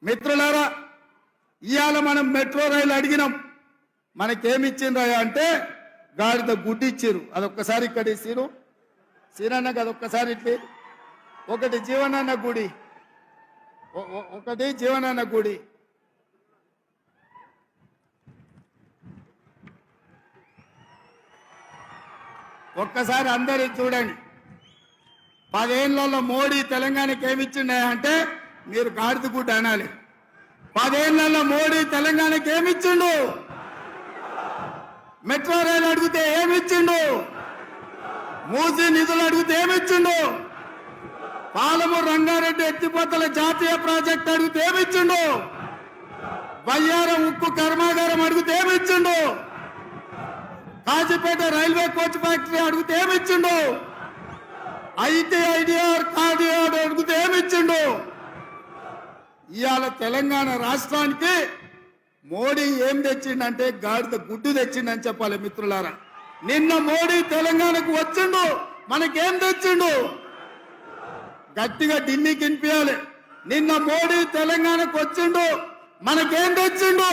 మిత్రులారా, ఇవాళ మనం మెట్రో రైలు అడిగినాం, మనకేమిచ్చిండ్రా అంటే గాడిద గుడ్డి ఇచ్చిరు. అదొక్కసారి ఇక్కడ ఇచ్చిరు. సీనన్నకు అదొక్కసారి ఇట్లి. ఒకటి జీవనన్న గుడి, ఒకటి జీవనన్న గుడి. ఒక్కసారి అందరూ చూడండి. 10 ఏళ్లలో మోడీ తెలంగాణకి ఏమిచ్చిండే అంటే మీరు గాడిద గుడ్డ అనాలి. 10 ఏళ్లలో మోడీ తెలంగాణకి ఏమిచ్చిండు? మెట్రో రైలు అడిగితే ఏమిచ్చిండు? మూసీ నిధులు అడిగితే ఏమిచ్చిండు? పాలమూరు రంగారెడ్డి ఎత్తిపోతల జాతీయ ప్రాజెక్ట్ అడిగితే ఏమిచ్చిండు? బయ్యారం ఉక్కు కర్మాగారం అడిగితే ఏమిచ్చిండు? కాజీపేట రైల్వే కోచ్ ఫ్యాక్టరీ అడిగితే ఏమిచ్చిండు? ఐటీఐడిఆర్ కార్డిఆర్ అడిగితే ఏమిచ్చిండు? ఇవాళ తెలంగాణ రాష్ట్రానికి మోడీ ఏం తెచ్చిండంటే గాడిద గుడ్డు తెచ్చిండని చెప్పాలి మిత్రులారా. నిన్న మోడీ తెలంగాణకు వచ్చిండు, మనకేం తెచ్చిండు? గట్టిగా ఢిల్లీకి వినిపించాలి. నిన్న మోడీ తెలంగాణకు వచ్చిండు, మనకేం తెచ్చిండు?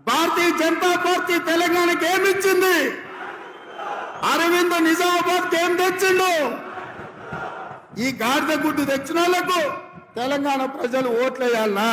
భారతీయ జనతా పార్టీ తెలంగాణకి ఏమిచ్చింది? అరవింద్ నిజామాబాద్కి ఏం తెచ్చిండు? ఈ గాడిద గుడ్డు తెచ్చిన వాళ్ళకు తెలంగాణ ప్రజలు ఓట్లేయాలనా?